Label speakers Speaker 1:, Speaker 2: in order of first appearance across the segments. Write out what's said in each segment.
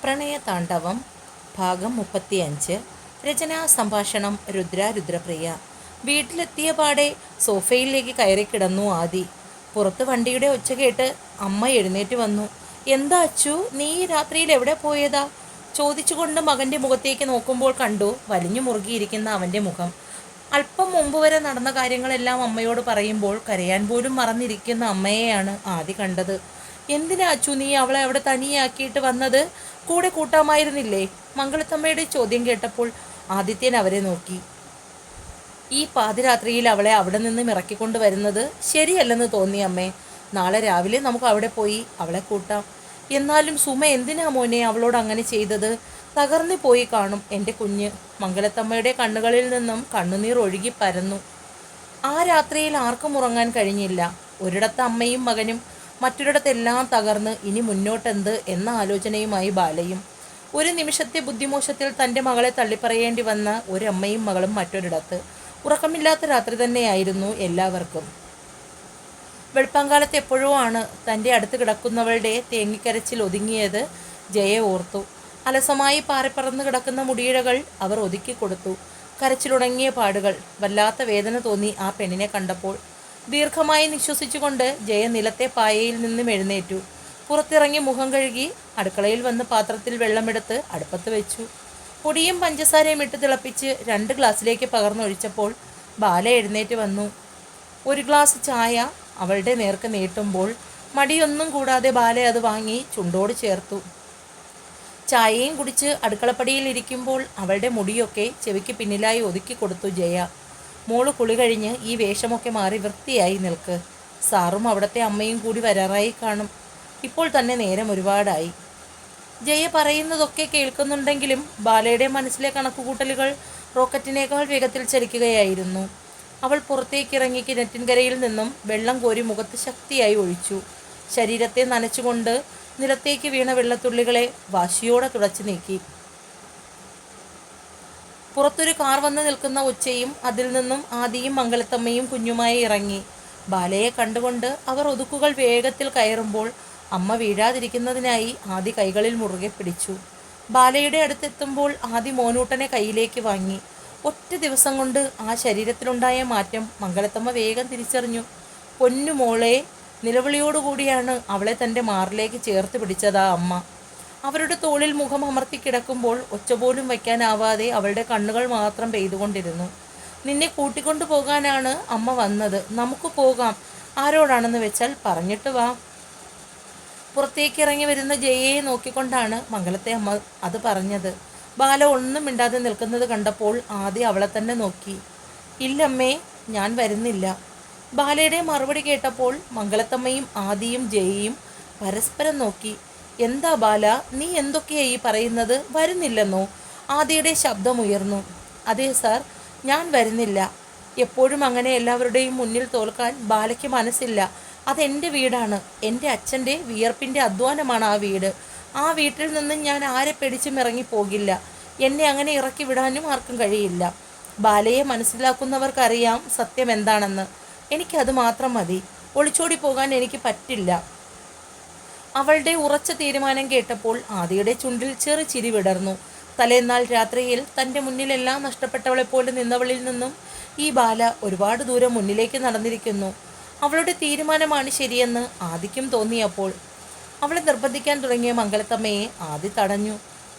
Speaker 1: പ്രണയതാണ്ഡവം ഭാഗം 35. രചനാ സംഭാഷണം രുദ്രപ്രിയ. വീട്ടിലെത്തിയ പാടെ സോഫയിലേക്ക് കയറി കിടന്നു ആദി. പുറത്ത് വണ്ടിയുടെ ഒച്ച കേട്ട് അമ്മ എഴുന്നേറ്റ് വന്നു. എന്താ അച്ചു, നീ ഈ രാത്രിയിൽ എവിടെ പോയതാ? ചോദിച്ചുകൊണ്ട് മകൻ്റെ മുഖത്തേക്ക് നോക്കുമ്പോൾ കണ്ടു വലിഞ്ഞു മുറുകിയിരിക്കുന്ന അവൻ്റെ മുഖം. അല്പം മുമ്പ് വരെ നടന്ന കാര്യങ്ങളെല്ലാം അമ്മയോട് പറയുമ്പോൾ കരയാൻ പോലും മറന്നിരിക്കുന്ന അമ്മയെയാണ് ആദി കണ്ടത്. എന്തിനാ അച്ചു നീ അവളെ അവിടെ തനിയാക്കിയിട്ട് വന്നത്? കൂടെ കൂട്ടാമായിരുന്നില്ലേ? മംഗളത്തമ്മയുടെ ചോദ്യം കേട്ടപ്പോൾ ആദിത്യൻ അവരെ നോക്കി. ഈ പാതിരാത്രിയിൽ അവളെ അവിടെ നിന്നും ഇറക്കിക്കൊണ്ട് വരുന്നത് ശരിയല്ലെന്ന് തോന്നി അമ്മേ. നാളെ രാവിലെ നമുക്ക് അവിടെ പോയി അവളെ കൂട്ടാം. എന്നാലും സുമ എന്തിനാ മോനെ അവളോട് അങ്ങനെ ചെയ്തത്? തകർന്നു പോയി കാണും എൻ്റെ കുഞ്ഞ്. മംഗലത്തമ്മയുടെ കണ്ണുകളിൽ നിന്നും കണ്ണുനീർ ഒഴുകി പരന്നു. ആ രാത്രിയിൽ ആർക്കും ഉറങ്ങാൻ കഴിഞ്ഞില്ല. ഒരിടത്ത് അമ്മയും മകനും, മറ്റൊരിടത്തെല്ലാം തകർന്ന് ഇനി മുന്നോട്ടെന്ത് എന്ന ആലോചനയുമായി ബാലയും. ഒരു നിമിഷത്തെ ബുദ്ധിമോശത്തിൽ തൻ്റെ മകളെ തള്ളിപ്പറയേണ്ടി വന്ന ഒരമ്മയും മകളും മറ്റൊരിടത്ത്. ഉറക്കമില്ലാത്ത രാത്രി തന്നെയായിരുന്നു എല്ലാവർക്കും. വെളുപ്പാങ്കാലത്ത് എപ്പോഴോ ആണ് തൻ്റെ അടുത്ത് കിടക്കുന്നവളുടെ തേങ്ങിക്കരച്ചിൽ ഒതുങ്ങിയത് ജയ ഓർത്തു. അലസമായി പാറിപ്പറന്ന് കിടക്കുന്ന മുടിയിഴകൾ അവർ ഒതുക്കി കൊടുത്തു. കരച്ചിലുണങ്ങിയ പാടുകൾ. വല്ലാത്ത വേദന തോന്നി ആ പെണ്ണിനെ കണ്ടപ്പോൾ. ദീർഘമായി നിശ്വസിച്ചുകൊണ്ട് ജയ നിലത്തെ പായയിൽ നിന്നും എഴുന്നേറ്റു. പുറത്തിറങ്ങി മുഖം കഴുകി അടുക്കളയിൽ വന്ന് പാത്രത്തിൽ വെള്ളമെടുത്ത് അടുപ്പത്ത് വെച്ചു. പൊടിയും പഞ്ചസാരയും ഇട്ട് തിളപ്പിച്ച് 2 ഗ്ലാസ്സിലേക്ക് പകർന്നൊഴിച്ചപ്പോൾ ബാല എഴുന്നേറ്റ് വന്നു. ഒരു ഗ്ലാസ് ചായ അവളുടെ നേർക്ക് നീട്ടുമ്പോൾ മടിയൊന്നും കൂടാതെ ബാല അത് വാങ്ങി ചുണ്ടോട് ചേർത്തു. ചായയും കുടിച്ച് അടുക്കളപ്പടിയിൽ ഇരിക്കുമ്പോൾ അവളുടെ മുടിയൊക്കെ ചെവിക്ക് പിന്നിലായി ഒതുക്കി കൊടുത്തു ജയ. മോള് കുളി കഴിഞ്ഞ് ഈ വേഷമൊക്കെ മാറി വൃത്തിയായി നിൽക്ക്. സാറും അവിടുത്തെ അമ്മയും കൂടി വരാറായി കാണും. ഇപ്പോൾ തന്നെ നേരം ഒരുപാടായി. ജയ പറയുന്നതൊക്കെ കേൾക്കുന്നുണ്ടെങ്കിലും ബാലയുടെ മനസ്സിലെ കണക്കുകൂട്ടലുകൾ റോക്കറ്റിനേക്കാൾ വേഗത്തിൽ ചലിക്കുകയായിരുന്നു. അവൾ പുറത്തേക്കിറങ്ങി കിണറ്റിൻകരയിൽ നിന്നും വെള്ളം കോരി മുഖത്ത് ശക്തിയായി ഒഴിച്ചു. ശരീരത്തെ നനച്ചുകൊണ്ട് നിലത്തേക്ക് വീണ വെള്ളത്തുള്ളികളെ വാശിയോടെ തുടച്ചു നീക്കി. പുറത്തൊരു കാർ വന്ന് നിൽക്കുന്ന ഒച്ചയും അതിൽ നിന്നും ആദിയും മംഗലത്തമ്മയും കുഞ്ഞുമായി ഇറങ്ങി. ബാലയെ കണ്ടുകൊണ്ട് അവർ ഒതുക്കുകൾ വേഗത്തിൽ കയറുമ്പോൾ അമ്മ വീഴാതിരിക്കുന്നതിനായി ആദി കൈകളിൽ മുറുകെ പിടിച്ചു. ബാലയുടെ അടുത്തെത്തുമ്പോൾ ആദി മോനൂട്ടനെ കയ്യിലേക്ക് വാങ്ങി. ഒറ്റ ദിവസം കൊണ്ട് ആ ശരീരത്തിലുണ്ടായ മാറ്റം മംഗലത്തമ്മ വേഗം തിരിച്ചറിഞ്ഞു. പൊന്നുമോളെ നിലവിളിയോടുകൂടിയാണ് അവളെ തൻ്റെ മാറിലേക്ക് ചേർത്ത് പിടിച്ചതാ അമ്മ. അവരുടെ തോളിൽ മുഖം അമർത്തി കിടക്കുമ്പോൾ ഒച്ച പോലും വയ്ക്കാനാവാതെ അവളുടെ കണ്ണുകൾ മാത്രം പെയ്തുകൊണ്ടിരുന്നു. നിന്നെ കൂട്ടിക്കൊണ്ടു പോകാനാണ് അമ്മ വന്നത്. നമുക്ക് പോകാം. ആരോടാണെന്ന് വെച്ചാൽ പറഞ്ഞിട്ട് വാ. പുറത്തേക്ക് ഇറങ്ങി വരുന്ന ജയയെ നോക്കിക്കൊണ്ടാണ് മംഗലത്തെ അമ്മ അത് പറഞ്ഞത്. ബാല ഒന്നും മിണ്ടാതെ നിൽക്കുന്നത് കണ്ടപ്പോൾ ആദ്യം അവളെ തന്നെ നോക്കി. ഇല്ലമ്മേ, ഞാൻ വരുന്നില്ല. ബാലയുടെ മറുപടി കേട്ടപ്പോൾ മംഗലത്തമ്മയും ആദിയും ജയയും പരസ്പരം നോക്കി. എന്താ ബാല, നീ എന്തൊക്കെയായി പറയുന്നത്? വരുന്നില്ലെന്നോ? ആദിയുടെ ശബ്ദമുയർന്നു. അതെ സാർ, ഞാൻ വരുന്നില്ല. എപ്പോഴും അങ്ങനെ എല്ലാവരുടെയും മുന്നിൽ തോൽക്കാൻ ബാലയ്ക്ക് മനസ്സില്ല. അതെൻ്റെ വീടാണ്. എൻ്റെ അച്ഛൻ്റെ വിയർപ്പിൻ്റെ അധ്വാനമാണ് ആ വീട്. ആ വീട്ടിൽ നിന്ന് ഞാൻ ആരെ പിടിച്ചും ഇറങ്ങിപ്പോകില്ല. എന്നെ അങ്ങനെ ഇറക്കി വിടാനും ആർക്കും കഴിയില്ല. ബാലയെ മനസ്സിലാക്കുന്നവർക്കറിയാം സത്യം എന്താണെന്ന്. എനിക്കത് മാത്രം മതി. ഒളിച്ചോടി പോകാൻ എനിക്ക് പറ്റില്ല. അവളുടെ ഉറച്ച തീരുമാനം കേട്ടപ്പോൾ ആദിയുടെ ചുണ്ടിൽ ചെറു ചിരി വിടർന്നു. തലേന്നാൾ രാത്രിയിൽ തൻ്റെ മുന്നിലെല്ലാം നഷ്ടപ്പെട്ടവളെപ്പോലെ നിന്നവളിൽ നിന്നും ഈ ബാല ഒരുപാട് ദൂരം മുന്നിലേക്ക് നടന്നിരിക്കുന്നു. അവളുടെ തീരുമാനമാണ് ശരിയെന്ന് ആദിക്കും തോന്നിയപ്പോൾ അവളെ നിർബന്ധിക്കാൻ തുടങ്ങിയ മംഗലത്തമ്മയെ ആദി തടഞ്ഞു.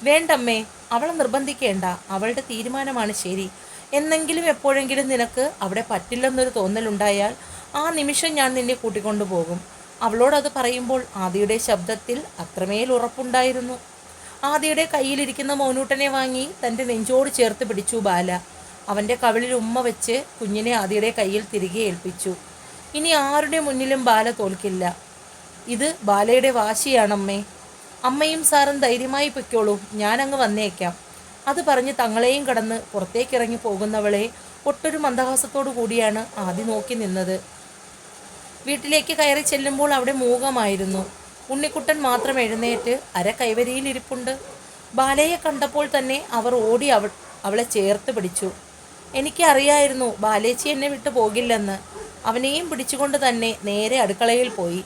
Speaker 1: വേണ്ടമ്മേ, അവളെ നിർബന്ധിക്കേണ്ട. അവളുടെ തീരുമാനമാണ് ശരി. എന്നെങ്കിലും എപ്പോഴെങ്കിലും നിനക്ക് അവിടെ പറ്റില്ലെന്നൊരു തോന്നലുണ്ടായാൽ ആ നിമിഷം ഞാൻ നിന്നെ കൂട്ടിക്കൊണ്ടു പോകും. അവളോടത് പറയുമ്പോൾ ആദിയുടെ ശബ്ദത്തിൽ അത്രമേൽ ഉറപ്പുണ്ടായിരുന്നു. ആദിയുടെ കയ്യിലിരിക്കുന്ന മോനൂട്ടനെ വാങ്ങി തൻ്റെ നെഞ്ചോട് ചേർത്ത് പിടിച്ചു ബാല. അവൻ്റെ കവിളിൽ ഉമ്മ വെച്ച് കുഞ്ഞിനെ ആദിയുടെ കയ്യിൽ തിരികെ ഏൽപ്പിച്ചു. ഇനി ആരുടെ മുന്നിലും ബാല തോൽക്കില്ല. ഇത് ബാലയുടെ വാശിയാണമ്മേ. അമ്മയും സാറും ധൈര്യമായി പൊയ്ക്കോളൂ, ഞാനങ്ങ് വന്നേക്കാം. അത് പറഞ്ഞ് തങ്ങളെയും കടന്ന് പുറത്തേക്കിറങ്ങി പോകുന്നവളെ ഒട്ടൊരു മന്ദഹാസത്തോടു കൂടിയാണ് ആദ്യം നോക്കി നിന്നത്. വീട്ടിലേക്ക് കയറി ചെല്ലുമ്പോൾ അവിടെ മൂകമായിരുന്നു. ഉണ്ണിക്കുട്ടൻ മാത്രം എഴുന്നേറ്റ് കൈവരിയിൽ ഇരിപ്പുണ്ട്. ബാലയെ കണ്ടപ്പോൾ തന്നെ അവർ ഓടി അവളെ ചേർത്ത് പിടിച്ചു. എനിക്കറിയായിരുന്നു ബാലേച്ചി എന്നെ വിട്ടു പോകില്ലെന്ന്. അവനെയും പിടിച്ചുകൊണ്ട് തന്നെ നേരെ അടുക്കളയിൽ പോയി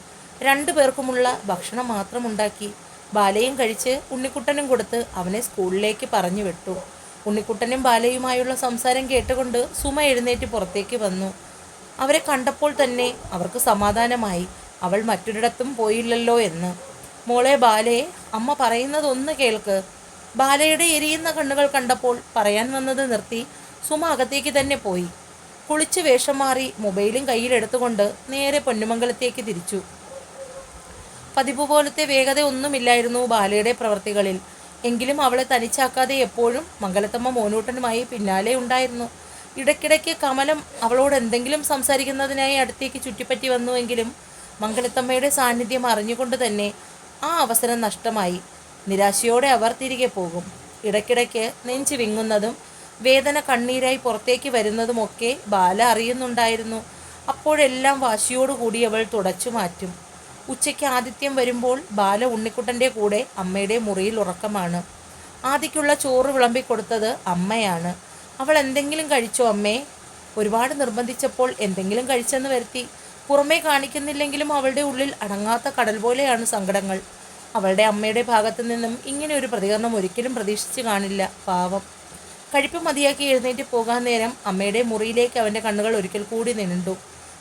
Speaker 1: 2 പേർക്കുമുള്ള ഭക്ഷണം മാത്രം ഉണ്ടാക്കി. ബാലയും കഴിച്ച് ഉണ്ണിക്കുട്ടനും കൊടുത്ത് അവനെ സ്കൂളിലേക്ക് പറഞ്ഞു വിട്ടു. ഉണ്ണിക്കുട്ടനും ബാലയുമായുള്ള സംസാരം കേട്ടുകൊണ്ട് സുമ എഴുന്നേറ്റ് പുറത്തേക്ക് വന്നു. അവരെ കണ്ടപ്പോൾ തന്നെ അവർക്ക് സമാധാനമായി. അവൾ മറ്റൊരിടത്തും പോയില്ലല്ലോ എന്ന്. മോളെ ബാലയെ, അമ്മ പറയുന്നതൊന്ന് കേൾക്ക്. ബാലയുടെ എരിയുന്ന കണ്ണുകൾ കണ്ടപ്പോൾ പറയാൻ വന്നത് നിർത്തി സുമ അകത്തേക്ക് തന്നെ പോയി. കുളിച്ച് വേഷം മാറി മൊബൈലും കയ്യിലെടുത്തുകൊണ്ട് നേരെ പൊന്നുമംഗലത്തേക്ക് തിരിച്ചു. പതിവ് പോലത്തെ വേഗത ഒന്നുമില്ലായിരുന്നു ബാലയുടെ പ്രവൃത്തികളിൽ. എങ്കിലും അവളെ തനിച്ചാക്കാതെ എപ്പോഴും മംഗലത്തമ്മ മോനൂട്ടനുമായി പിന്നാലെ ഉണ്ടായിരുന്നു. ഇടയ്ക്കിടയ്ക്ക് കമലം അവളോട് എന്തെങ്കിലും സംസാരിക്കുന്നതിനായി അടുത്തേക്ക് ചുറ്റിപ്പറ്റി വന്നുവെങ്കിലും മംഗലത്തമ്മയുടെ സാന്നിധ്യം അറിഞ്ഞുകൊണ്ട് തന്നെ ആ അവസരം നഷ്ടമായി. നിരാശയോടെ അവർ തിരികെ പോകും. ഇടയ്ക്കിടയ്ക്ക് നെഞ്ച് വിങ്ങുന്നതും വേദന കണ്ണീരായി പുറത്തേക്ക് വരുന്നതുമൊക്കെ ബാല അറിയുന്നുണ്ടായിരുന്നു. അപ്പോഴെല്ലാം വാശിയോടുകൂടി അവൾ തുടച്ചു മാറ്റും. ഉച്ചയ്ക്ക് ആതിഥ്യം വരുമ്പോൾ ബാല ഉണ്ണിക്കുട്ടൻ്റെ കൂടെ അമ്മയുടെ മുറിയിൽ ഉറക്കമാണ്. ആദിക്കുള്ള ചോറ് വിളമ്പിക്കൊടുത്തത് അമ്മയാണ്. അവൾ എന്തെങ്കിലും കഴിച്ചോ അമ്മേ? ഒരുപാട് നിർബന്ധിച്ചപ്പോൾ എന്തെങ്കിലും കഴിച്ചെന്ന് വരുത്തി. പുറമേ കാണിക്കുന്നില്ലെങ്കിലും അവളുടെ ഉള്ളിൽ അടങ്ങാത്ത കടൽ പോലെയാണ് സങ്കടങ്ങൾ. അവളുടെ അമ്മയുടെ ഭാഗത്തു നിന്നും ഇങ്ങനെ ഒരു പ്രതികരണം ഒരിക്കലും പ്രതീക്ഷിച്ച് കാണില്ല. പാവം. കഴിപ്പ് മതിയാക്കി എഴുന്നേറ്റ് പോകാൻ നേരം അമ്മയുടെ മുറിയിലേക്ക് അവൻ്റെ കണ്ണുകൾ ഒരിക്കൽ കൂടി നീണ്ടു.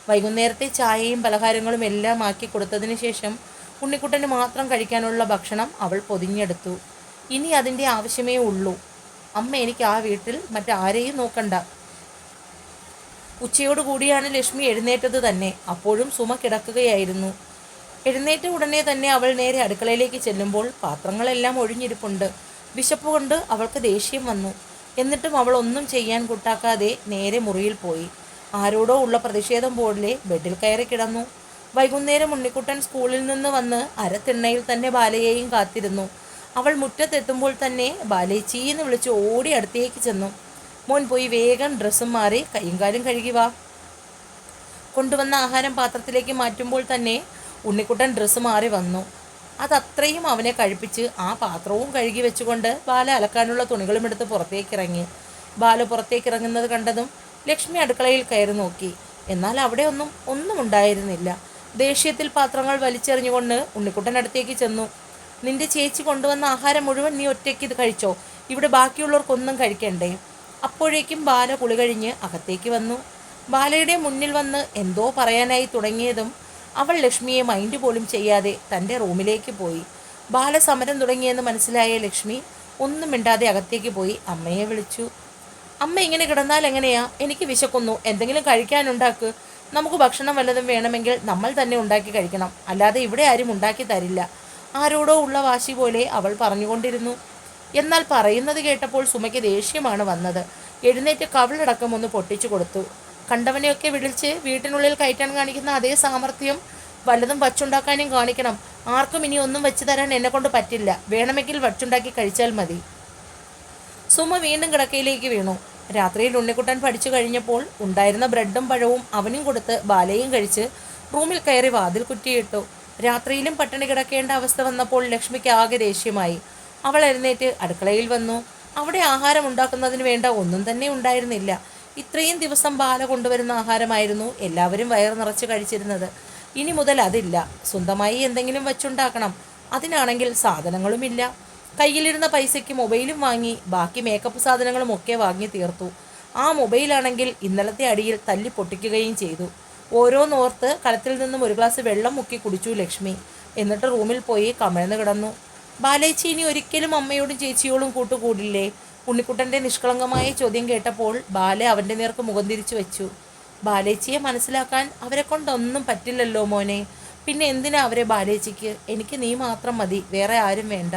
Speaker 1: വൈകുന്നേരത്തെ ചായയും പലഹാരങ്ങളും എല്ലാം ആക്കി കൊടുത്തതിന് ശേഷം ഉണ്ണിക്കുട്ടന് മാത്രം കഴിക്കാനുള്ള ഭക്ഷണം അവൾ പൊതിഞ്ഞെടുത്തു. ഇനി അതിൻ്റെ ആവശ്യമേ ഉള്ളൂ. അമ്മ, എനിക്ക് ആ വീട്ടിൽ മറ്റാരെയും നോക്കണ്ട. ഉച്ചയോടുകൂടിയാണ് ലക്ഷ്മി എഴുന്നേറ്റത് തന്നെ. അപ്പോഴും സുമ കിടക്കുകയായിരുന്നു. എഴുന്നേറ്റ ഉടനെ തന്നെ അവൾ നേരെ അടുക്കളയിലേക്ക് ചെല്ലുമ്പോൾ പാത്രങ്ങളെല്ലാം ഒഴിഞ്ഞിരിപ്പുണ്ട്. വിശപ്പ് കൊണ്ട് അവൾക്ക് ദേഷ്യം വന്നു. എന്നിട്ടും അവൾ ഒന്നും ചെയ്യാൻ കൂട്ടാക്കാതെ നേരെ മുറിയിൽ പോയി. ആരോടോ ഉള്ള പ്രതിഷേധം പോലെ ബെഡിൽ കയറി കിടന്നു. വൈകുന്നേരം ഉണ്ണിക്കുട്ടൻ സ്കൂളിൽ നിന്ന് വന്ന് അരത്തിണ്ണയിൽ തന്നെ ബാലയെയും കാത്തിരുന്നു. അവൾ മുറ്റത്തെത്തുമ്പോൾ തന്നെ ബാലേച്ചീന്ന് വിളിച്ച് ഓടി അടുത്തേക്ക് ചെന്നു. മോൻ പോയി വേഗം ഡ്രസ്സും മാറി കൈയും കാലും കഴുകി വാ. കൊണ്ടുവന്ന ആഹാരം പാത്രത്തിലേക്ക് മാറ്റുമ്പോൾ തന്നെ ഉണ്ണിക്കുട്ടൻ ഡ്രസ്സ് മാറി വന്നു. അതത്രയും അവനെ കഴിപ്പിച്ച് ആ പാത്രവും കഴുകി വെച്ചുകൊണ്ട് ബാല അലക്കാനുള്ള തുണികളും എടുത്ത് പുറത്തേക്കിറങ്ങി. ബാല പുറത്തേക്കിറങ്ങുന്നത് കണ്ടതും ലക്ഷ്മി അടുക്കളയിൽ കയറി നോക്കി. എന്നാൽ അവിടെ ഒന്നും ഉണ്ടായിരുന്നില്ല. ദേഷ്യത്തിൽ പാത്രങ്ങൾ വലിച്ചെറിഞ്ഞുകൊണ്ട് ഉണ്ണിക്കുട്ടൻ അടുത്തേക്ക് ചെന്നു. നിന്റെ ചേച്ചി കൊണ്ടുവന്ന ആഹാരം മുഴുവൻ നീ ഒറ്റയ്ക്ക് ഇത് കഴിച്ചോ? ഇവിടെ ബാക്കിയുള്ളവർക്കൊന്നും കഴിക്കണ്ടേ? അപ്പോഴേക്കും ബാല കുളി കഴിഞ്ഞ് അകത്തേക്ക് വന്നു. ബാലയുടെ മുന്നിൽ വന്ന് എന്തോ പറയാനായി തുടങ്ങിയതും അവൾ ലക്ഷ്മിയെ മൈൻഡ് പോലും ചെയ്യാതെ തൻ്റെ റൂമിലേക്ക് പോയി. ബാല സമരം തുടങ്ങിയെന്ന് മനസ്സിലായ ലക്ഷ്മി ഒന്നും മിണ്ടാതെ അകത്തേക്ക് പോയി അമ്മയെ വിളിച്ചു. അമ്മ ഇങ്ങനെ കിടന്നാൽ എങ്ങനെയാ? എനിക്ക് വിശക്കുന്നു. എന്തെങ്കിലും കഴിക്കാനുണ്ടാക്ക്. നമുക്ക് ഭക്ഷണം വല്ലതും വേണമെങ്കിൽ നമ്മൾ തന്നെ ഉണ്ടാക്കി കഴിക്കണം. അല്ലാതെ ഇവിടെ ആരും ഉണ്ടാക്കി തരില്ല. ആരോടോ ഉള്ള വാശി പോലെ അവൾ പറഞ്ഞുകൊണ്ടിരുന്നു. എന്നാൽ പറയുന്നത് കേട്ടപ്പോൾ സുമയ്ക്ക് ദേഷ്യമാണ് വന്നത്. എഴുന്നേറ്റ് കവിളടക്കം ഒന്ന് പൊട്ടിച്ചു കൊടുത്തു. കണ്ടവനെയൊക്കെ വിളിച്ച് വീട്ടിനുള്ളിൽ കയറ്റാൻ കാണിക്കുന്ന അതേ സാമർഥ്യം വല്ലതും വച്ചുണ്ടാക്കാനും കാണിക്കണം. ആർക്കും ഇനി ഒന്നും വെച്ച് തരാൻ എന്നെക്കൊണ്ട് പറ്റില്ല. വേണമെങ്കിൽ വച്ചുണ്ടാക്കി കഴിച്ചാൽ മതി. സുമ വീണ്ടും കിടക്കയിലേക്ക് വീണു. രാത്രിയിൽ ഉണ്ണിക്കുട്ടൻ പഠിച്ചു കഴിഞ്ഞപ്പോൾ ഉണ്ടായിരുന്ന ബ്രെഡും പഴവും അവനും കൊടുത്ത് ബാലയും കഴിച്ച് റൂമിൽ കയറി വാതിൽ കുറ്റിയിട്ടു. രാത്രിയിലും പട്ടിണി കിടക്കേണ്ട അവസ്ഥ വന്നപ്പോൾ ലക്ഷ്മിക്ക് ആകെ ദേഷ്യമായി. അവൾ എഴുന്നേറ്റ് അടുക്കളയിൽ വന്നു. അവിടെ ആഹാരം ഉണ്ടാക്കുന്നതിന് വേണ്ട ഒന്നും തന്നെ ഉണ്ടായിരുന്നില്ല. ഇത്രയും ദിവസം ബാല കൊണ്ടുവരുന്ന ആഹാരമായിരുന്നു എല്ലാവരും വയർ നിറച്ച് കഴിച്ചിരുന്നത്. ഇനി മുതൽ അതില്ല. സ്വന്തമായി എന്തെങ്കിലും വച്ചുണ്ടാക്കണം. അതിനാണെങ്കിൽ സാധനങ്ങളുമില്ല. കയ്യിലിരുന്ന പൈസയ്ക്ക് മൊബൈലും വാങ്ങി ബാക്കി മേക്കപ്പ് സാധനങ്ങളും ഒക്കെ വാങ്ങി തീർത്തു. ആ മൊബൈലാണെങ്കിൽ ഇന്നലത്തെ അടിയിൽ തല്ലി പൊട്ടിക്കുകയും ചെയ്തു. ഓരോന്നോർത്ത് കലത്തിൽ നിന്നും ഒരു ഗ്ലാസ് വെള്ളം മുക്കി കുടിച്ചു ലക്ഷ്മി. എന്നിട്ട് റൂമിൽ പോയി കമിഴ്ന്ന് കിടന്നു. ബാലേച്ചി ഇനി ഒരിക്കലും അമ്മയോടും ചേച്ചിയോടും കൂട്ടുകൂടില്ലേ? ഉണ്ണിക്കുട്ടൻ്റെ നിഷ്കളങ്കമായ ചോദ്യം കേട്ടപ്പോൾ ബാല അവൻ്റെ നേർക്ക് മുഖം തിരിച്ചു വെച്ചു. ബാലേച്ചിയെ മനസ്സിലാക്കാൻ അവരെ കൊണ്ടൊന്നും പറ്റില്ലല്ലോ മോനെ. പിന്നെ എന്തിനാ അവരെ ബാലേച്ചിക്ക്? എനിക്ക് നീ മാത്രം മതി, വേറെ ആരും വേണ്ട.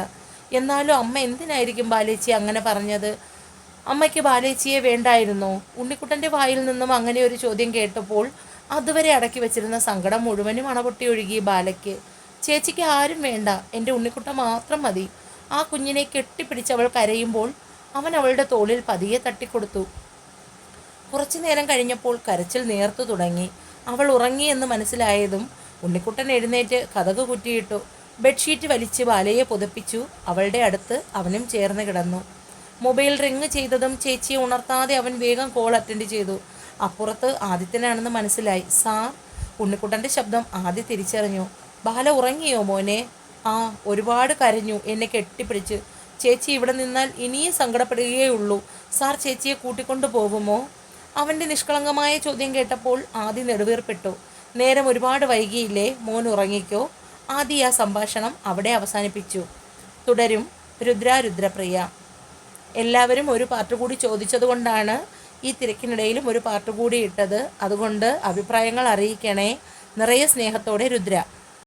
Speaker 1: എന്നാലും അമ്മ എന്തിനായിരിക്കും ബാലേച്ചി അങ്ങനെ പറഞ്ഞത്? അമ്മയ്ക്ക് ബാലേച്ചിയെ വേണ്ടായിരുന്നോ? ഉണ്ണിക്കുട്ടൻ്റെ വായിൽ നിന്നും അങ്ങനെ ഒരു ചോദ്യം കേട്ടപ്പോൾ അതുവരെ അടക്കി വെച്ചിരുന്ന സങ്കടം മുഴുവനും അണപൊട്ടി ഒഴുകി ബാലയ്ക്ക്. ചേച്ചിക്ക് ആരും വേണ്ട, എൻ്റെ ഉണ്ണിക്കുട്ടൻ മാത്രം മതി. ആ കുഞ്ഞിനെ കെട്ടിപ്പിടിച്ചവൾ കരയുമ്പോൾ അവൻ അവളുടെ തോളിൽ പതിയെ തട്ടിക്കൊടുത്തു. കുറച്ചു നേരം കഴിഞ്ഞപ്പോൾ കരച്ചിൽ നേർത്തു തുടങ്ങി. അവൾ ഉറങ്ങിയെന്ന് മനസ്സിലായതും ഉണ്ണിക്കുട്ടൻ എഴുന്നേറ്റ് കതക് കുറ്റിയിട്ടു. ബെഡ്ഷീറ്റ് വലിച്ച് ബാലയെ പുതപ്പിച്ചു. അവളുടെ അടുത്ത് അവനും ചേർന്ന് കിടന്നു. മൊബൈൽ റിങ് ചെയ്തതും ചേച്ചിയെ ഉണർത്താതെ അവൻ വേഗം കോൾ അറ്റൻഡ് ചെയ്തു. അപ്പുറത്ത് ആദിത്യനാണെന്ന് മനസ്സിലായി. സാർ. ഉണ്ണിക്കുട്ടൻ്റെ ശബ്ദം ആദ്യം തിരിച്ചറിഞ്ഞു. ബാല ഉറങ്ങിയോ മോനെ? ആ ആ ഒരുപാട് കരഞ്ഞു, എന്നെ കെട്ടിപ്പിടിച്ച്. ചേച്ചി ഇവിടെ നിന്നാൽ ഇനിയും സങ്കടപ്പെടുകയുള്ളൂ. സാർ ചേച്ചിയെ കൂട്ടിക്കൊണ്ടു പോകുമോ? അവൻ്റെ നിഷ്കളങ്കമായ ചോദ്യം കേട്ടപ്പോൾ ആദി നെടുവീർപ്പെട്ടു. നേരം ഒരുപാട് വൈകിയില്ലേ, മോൻ ഉറങ്ങിക്കോ. ആദി ആ സംഭാഷണം അവിടെ അവസാനിപ്പിച്ചു. തുടരും രുദ്രപ്രിയ. എല്ലാവരും ഒരു പാർട്ട് കൂടി ചോദിച്ചതുകൊണ്ടാണ് ഈ തിരക്കിനിടയിലും ഒരു പാർട്ട് കൂടി ഇട്ടത്. അതുകൊണ്ട് അഭിപ്രായങ്ങൾ അറിയിക്കണേ. നിറയെ സ്നേഹത്തോടെ രുദ്ര.